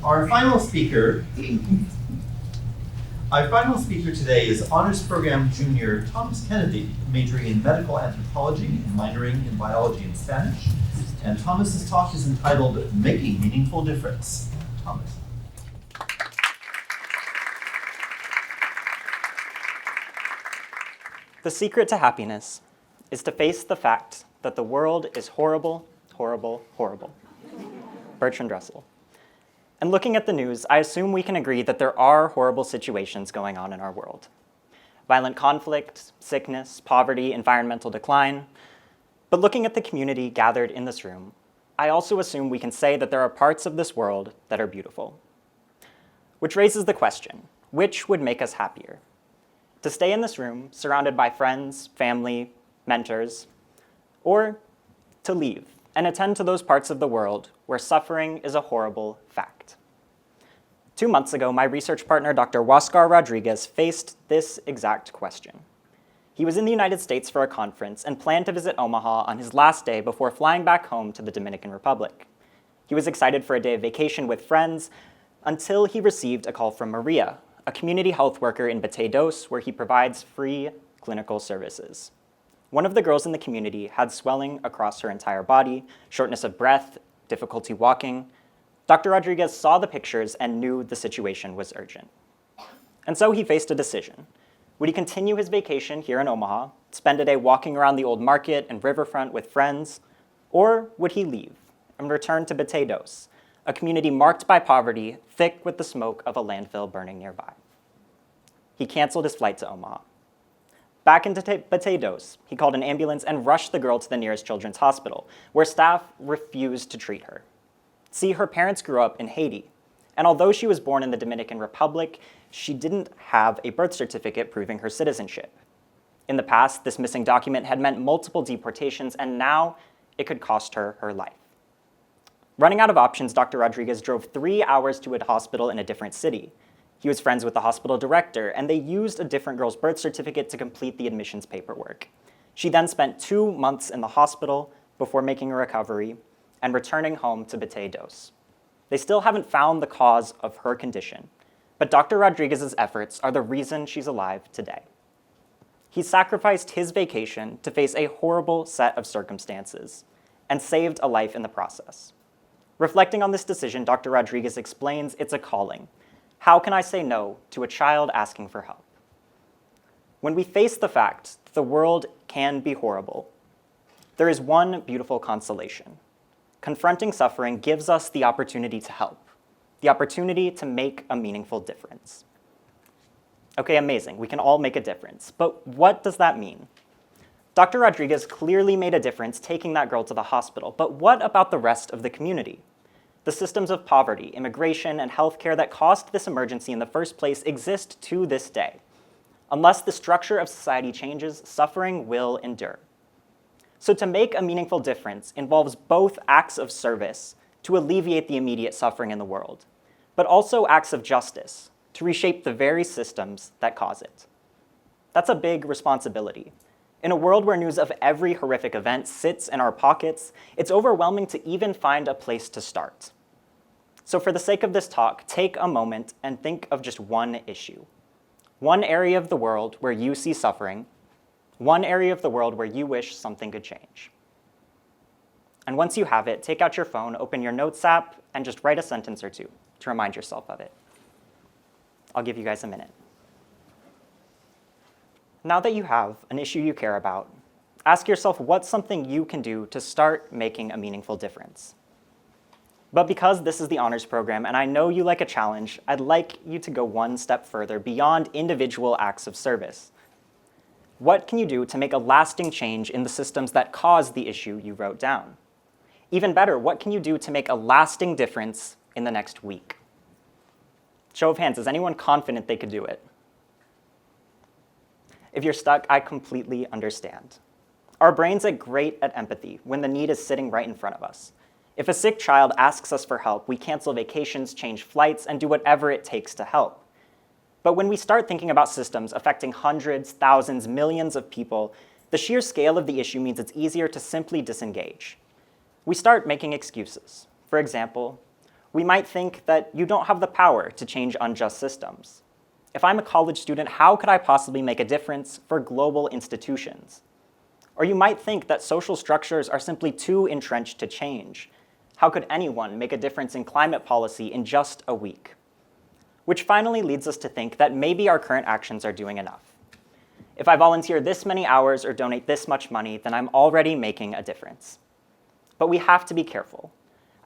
Our final speaker today is Honors Program Junior Thomas Kennedy, majoring in medical anthropology and minoring in biology and Spanish. And Thomas's talk is entitled Making Meaningful Difference. Thomas. The secret to happiness is to face the fact that the world is horrible, horrible, horrible. Bertrand Russell. And looking at the news, I assume we can agree that there are horrible situations going on in our world. Violent conflict, sickness, poverty, environmental decline. But looking at the community gathered in this room, I also assume we can say that there are parts of this world that are beautiful. Which raises the question, which would make us happier? To stay in this room, surrounded by friends, family, mentors, or to leave and attend to those parts of the world where suffering is a horrible fact. 2 months ago, my research partner, Dr. Huáscar Rodriguez, faced this exact question. He was in the United States for a conference and planned to visit Omaha on his last day before flying back home to the Dominican Republic. He was excited for a day of vacation with friends until he received a call from Maria, a community health worker in Batedos, where he provides free clinical services. One of the girls in the community had swelling across her entire body, shortness of breath, difficulty walking. Dr. Rodriguez saw the pictures and knew the situation was urgent. And so he faced a decision. Would he continue his vacation here in Omaha, spend a day walking around the old market and riverfront with friends, or would he leave and return to Batedos, a community marked by poverty, thick with the smoke of a landfill burning nearby? He canceled his flight to Omaha. Back into Batedos, he called an ambulance and rushed the girl to the nearest children's hospital, where staff refused to treat her. See, her parents grew up in Haiti, and although she was born in the Dominican Republic, she didn't have a birth certificate proving her citizenship. In the past, this missing document had meant multiple deportations, and now it could cost her her life. Running out of options, Dr. Rodriguez drove 3 hours to a hospital in a different city. He was friends with the hospital director, and they used a different girl's birth certificate to complete the admissions paperwork. She then spent 2 months in the hospital before making a recovery and returning home to Batedos. They still haven't found the cause of her condition, but Dr. Rodriguez's efforts are the reason she's alive today. He sacrificed his vacation to face a horrible set of circumstances and saved a life in the process. Reflecting on this decision, Dr. Rodriguez explains it's a calling. How can I say no to a child asking for help? When we face the fact that the world can be horrible, there is one beautiful consolation. Confronting suffering gives us the opportunity to help, the opportunity to make a meaningful difference. Okay, amazing. We can all make a difference. But what does that mean? Dr. Rodriguez clearly made a difference taking that girl to the hospital, but what about the rest of the community? The systems of poverty, immigration, and healthcare that caused this emergency in the first place exist to this day. Unless the structure of society changes, suffering will endure. So to make a meaningful difference involves both acts of service to alleviate the immediate suffering in the world, but also acts of justice to reshape the very systems that cause it. That's a big responsibility. In a world where news of every horrific event sits in our pockets, it's overwhelming to even find a place to start. So for the sake of this talk, take a moment and think of just one issue. One area of the world where you see suffering, one area of the world where you wish something could change. And once you have it, take out your phone, open your Notes app, and just write a sentence or two to remind yourself of it. I'll give you guys a minute. Now that you have an issue you care about, ask yourself what's something you can do to start making a meaningful difference. But because this is the honors program and I know you like a challenge, I'd like you to go one step further beyond individual acts of service. What can you do to make a lasting change in the systems that cause the issue you wrote down? Even better, what can you do to make a lasting difference in the next week? Show of hands, is anyone confident they could do it? If you're stuck, I completely understand. Our brains are great at empathy when the need is sitting right in front of us. If a sick child asks us for help, we cancel vacations, change flights, and do whatever it takes to help. But when we start thinking about systems affecting hundreds, thousands, millions of people, the sheer scale of the issue means it's easier to simply disengage. We start making excuses. For example, We might think that you don't have the power to change unjust systems. If I'm a college student, how could I possibly make a difference for global institutions? Or you might think that social structures are simply too entrenched to change. How could anyone make a difference in climate policy in just a week? Which finally leads us to think that maybe our current actions are doing enough. If I volunteer this many hours or donate this much money, then I'm already making a difference. But we have to be careful.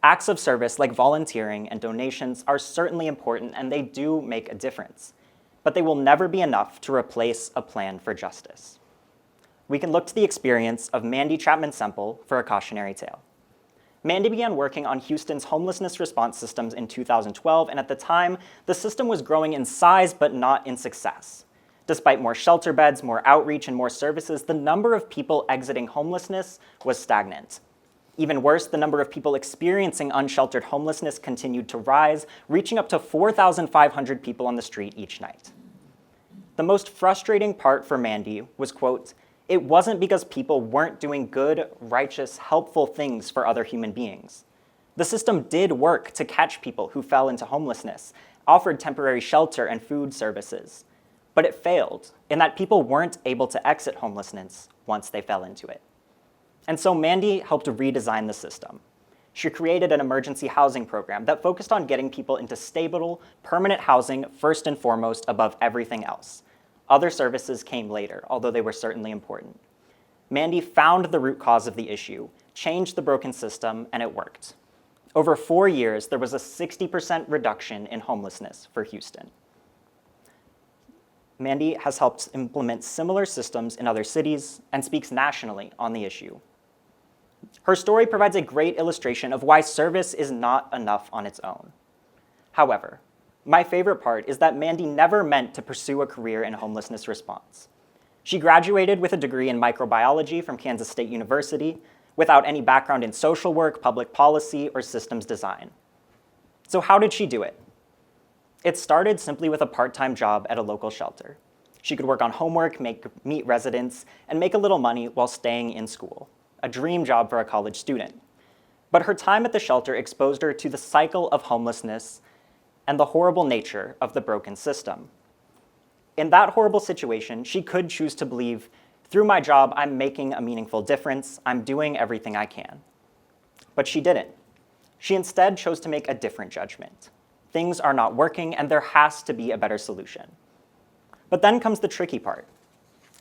Acts of service like volunteering and donations are certainly important, and they do make a difference. But they will never be enough to replace a plan for justice. We can look to the experience of Mandy Chapman Semple for a cautionary tale. Mandy began working on Houston's homelessness response systems in 2012, and at the time, the system was growing in size but not in success. Despite more shelter beds, more outreach, and more services, the number of people exiting homelessness was stagnant. Even worse, the number of people experiencing unsheltered homelessness continued to rise, reaching up to 4,500 people on the street each night. The most frustrating part for Mandy was, quote, "It wasn't because people weren't doing good, righteous, helpful things for other human beings. The system did work to catch people who fell into homelessness, offered temporary shelter and food services. But it failed in that people weren't able to exit homelessness once they fell into it." And so Mandy helped redesign the system. She created an emergency housing program that focused on getting people into stable, permanent housing first and foremost above everything else. Other services came later, although they were certainly important. Mandy found the root cause of the issue, changed the broken system, and it worked. Over 4 years, there was a 60% reduction in homelessness for Houston. Mandy has helped implement similar systems in other cities and speaks nationally on the issue. Her story provides a great illustration of why service is not enough on its own. However, my favorite part is that Mandy never meant to pursue a career in homelessness response. She graduated with a degree in microbiology from Kansas State University without any background in social work, public policy, or systems design. So how did she do it? It started simply with a part-time job at a local shelter. She could work on homework, meet residents, and make a little money while staying in school, a dream job for a college student. But her time at the shelter exposed her to the cycle of homelessness and the horrible nature of the broken system. In that horrible situation, she could choose to believe, through my job, I'm making a meaningful difference, I'm doing everything I can. But she didn't. She instead chose to make a different judgment. Things are not working, and there has to be a better solution. But then comes the tricky part.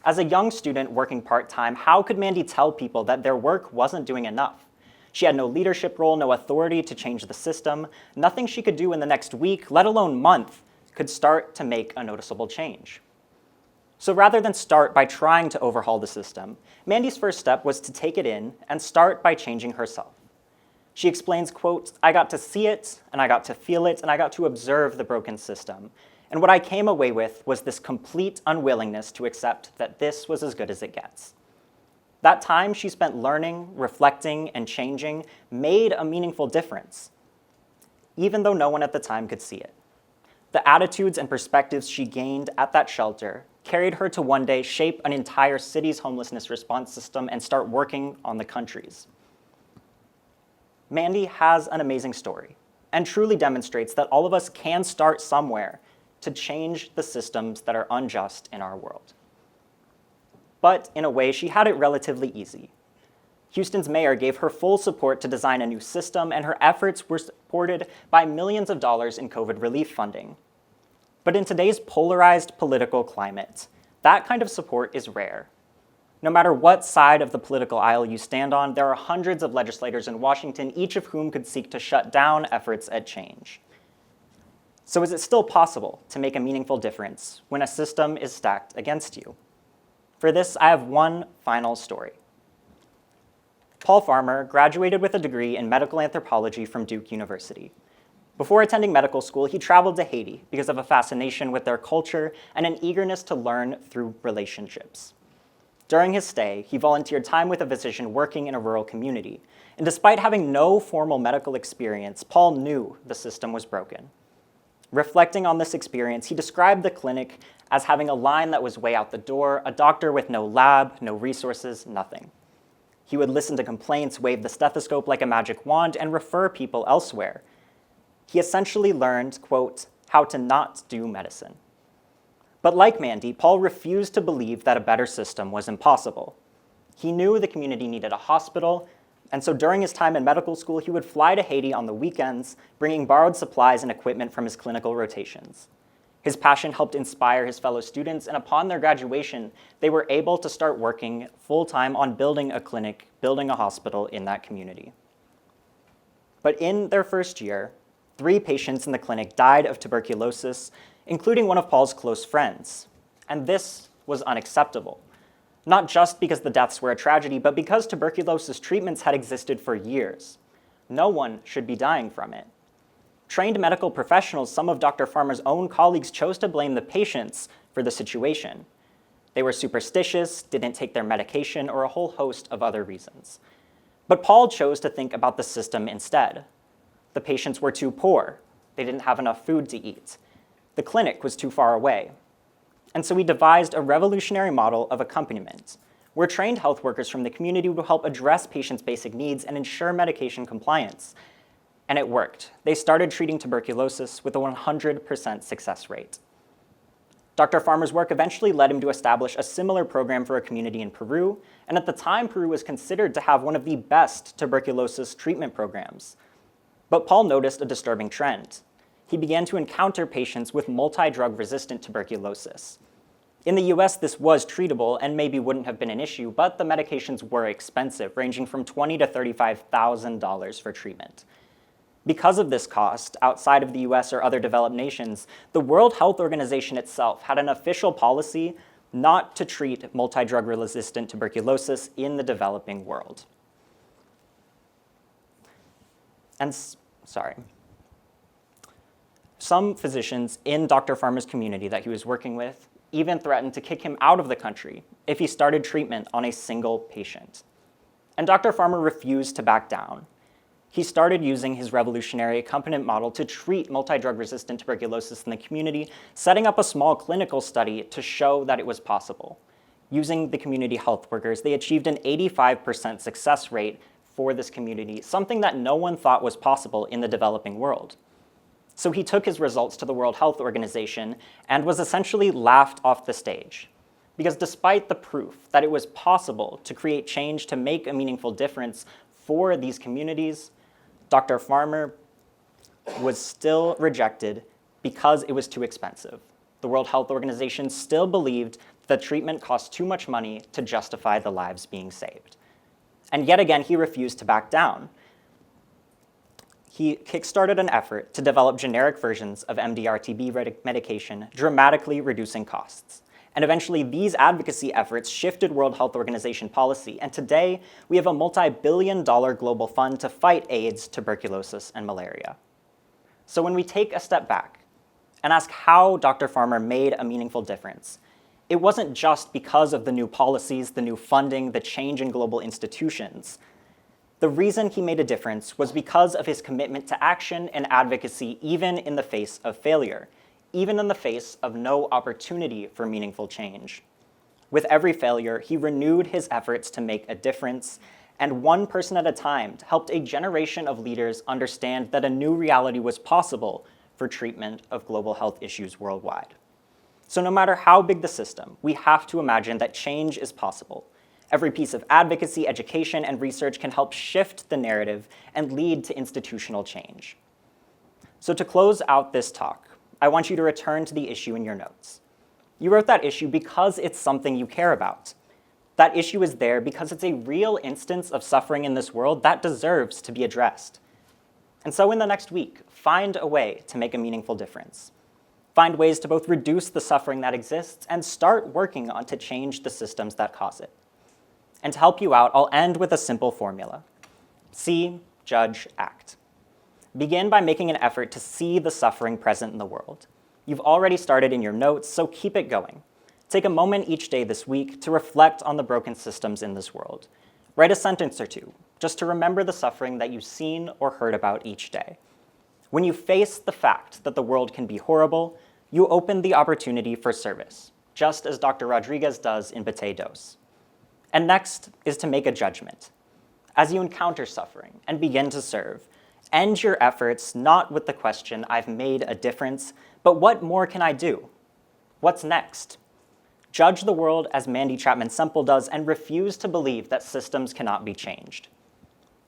As a young student working part-time, how could Mandy tell people that their work wasn't doing enough? She had no leadership role, no authority to change the system. Nothing she could do in the next week, let alone month, could start to make a noticeable change. So rather than start by trying to overhaul the system, Mandy's first step was to take it in and start by changing herself. She explains, quote, "I got to see it, and I got to feel it, and I got to observe the broken system. And what I came away with was this complete unwillingness to accept that this was as good as it gets." That time she spent learning, reflecting, and changing made a meaningful difference, even though no one at the time could see it. The attitudes and perspectives she gained at that shelter carried her to one day shape an entire city's homelessness response system and start working on the country's. Mandy has an amazing story and truly demonstrates that all of us can start somewhere to change the systems that are unjust in our world. But in a way, she had it relatively easy. Houston's mayor gave her full support to design a new system, and her efforts were supported by millions of dollars in COVID relief funding. But in today's polarized political climate, that kind of support is rare. No matter what side of the political aisle you stand on, there are hundreds of legislators in Washington, each of whom could seek to shut down efforts at change. So is it still possible to make a meaningful difference when a system is stacked against you? For this, I have one final story. Paul Farmer graduated with a degree in medical anthropology from Duke University. Before attending medical school, he traveled to Haiti because of a fascination with their culture and an eagerness to learn through relationships. During his stay, he volunteered time with a physician working in a rural community. And despite having no formal medical experience, Paul knew the system was broken. Reflecting on this experience, he described the clinic as having a line that was way out the door, a doctor with no lab, no resources, nothing. He would listen to complaints, wave the stethoscope like a magic wand, and refer people elsewhere. He essentially learned, quote, how to not do medicine. But like Mandy, Paul refused to believe that a better system was impossible. He knew the community needed a hospital, and so during his time in medical school, he would fly to Haiti on the weekends, bringing borrowed supplies and equipment from his clinical rotations. His passion helped inspire his fellow students, and upon their graduation, they were able to start working full-time on building a clinic, building a hospital in that community. But in their first year, 3 patients in the clinic died of tuberculosis, including one of Paul's close friends. And this was unacceptable, not just because the deaths were a tragedy, but because tuberculosis treatments had existed for years. No one should be dying from it. Trained medical professionals, some of Dr. Farmer's own colleagues, chose to blame the patients for the situation. They were superstitious, didn't take their medication, or a whole host of other reasons. But Paul chose to think about the system instead. The patients were too poor. They didn't have enough food to eat. The clinic was too far away. And so he devised a revolutionary model of accompaniment, where trained health workers from the community would help address patients' basic needs and ensure medication compliance. And it worked. They started treating tuberculosis with a 100% success rate. Dr. Farmer's work eventually led him to establish a similar program for a community in Peru, and at the time, Peru was considered to have one of the best tuberculosis treatment programs. But Paul noticed a disturbing trend. He began to encounter patients with multi-drug resistant tuberculosis. In the US, this was treatable and maybe wouldn't have been an issue, but the medications were expensive, ranging from $20,000 to $35,000 for treatment. Because of this cost, outside of the US or other developed nations, the World Health Organization itself had an official policy not to treat multi-drug resistant tuberculosis in the developing world. Some physicians in Dr. Farmer's community that he was working with even threatened to kick him out of the country if he started treatment on a single patient. And Dr. Farmer refused to back down. He started using his revolutionary accompaniment model to treat multi-drug resistant tuberculosis in the community, setting up a small clinical study to show that it was possible. Using the community health workers, they achieved an 85% success rate for this community, something that no one thought was possible in the developing world. So he took his results to the World Health Organization and was essentially laughed off the stage. Because despite the proof that it was possible to create change to make a meaningful difference for these communities, Dr. Farmer was still rejected because it was too expensive. The World Health Organization still believed that treatment cost too much money to justify the lives being saved. And yet again, he refused to back down. He kickstarted an effort to develop generic versions of MDR-TB medication, dramatically reducing costs. And eventually, these advocacy efforts shifted World Health Organization policy, and today, we have a multi-billion-dollar global fund to fight AIDS, tuberculosis, and malaria. So when we take a step back and ask how Dr. Farmer made a meaningful difference, it wasn't just because of the new policies, the new funding, the change in global institutions. The reason he made a difference was because of his commitment to action and advocacy, even in the face of failure, even in the face of no opportunity for meaningful change. With every failure, he renewed his efforts to make a difference, and one person at a time helped a generation of leaders understand that a new reality was possible for treatment of global health issues worldwide. So no matter how big the system, we have to imagine that change is possible. Every piece of advocacy, education, and research can help shift the narrative and lead to institutional change. So to close out this talk, I want you to return to the issue in your notes. You wrote that issue because it's something you care about. That issue is there because it's a real instance of suffering in this world that deserves to be addressed. And so in the next week, find a way to make a meaningful difference. Find ways to both reduce the suffering that exists and start working on to change the systems that cause it. And to help you out, I'll end with a simple formula. See, judge, act. Begin by making an effort to see the suffering present in the world. You've already started in your notes, so keep it going. Take a moment each day this week to reflect on the broken systems in this world. Write a sentence or two, just to remember the suffering that you've seen or heard about each day. When you face the fact that the world can be horrible, you open the opportunity for service, just as Dr. Rodriguez does in Bate Dos. And next is to make a judgment. As you encounter suffering and begin to serve, End your efforts not with the question, I've made a difference, but what more can I do? What's next? Judge the world as Mandy Chapman Semple does and refuse to believe that systems cannot be changed.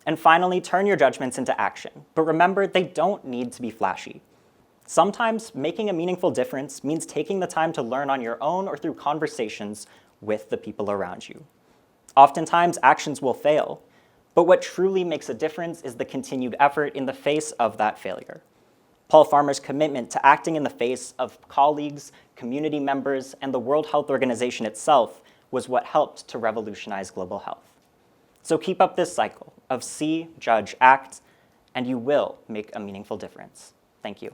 And finally, turn your judgments into action. But remember, they don't need to be flashy. Sometimes making a meaningful difference means taking the time to learn on your own or through conversations with the people around you. Oftentimes, actions will fail, but what truly makes a difference is the continued effort in the face of that failure. Paul Farmer's commitment to acting in the face of colleagues, community members, and the World Health Organization itself was what helped to revolutionize global health. So keep up this cycle of see, judge, act, and you will make a meaningful difference. Thank you.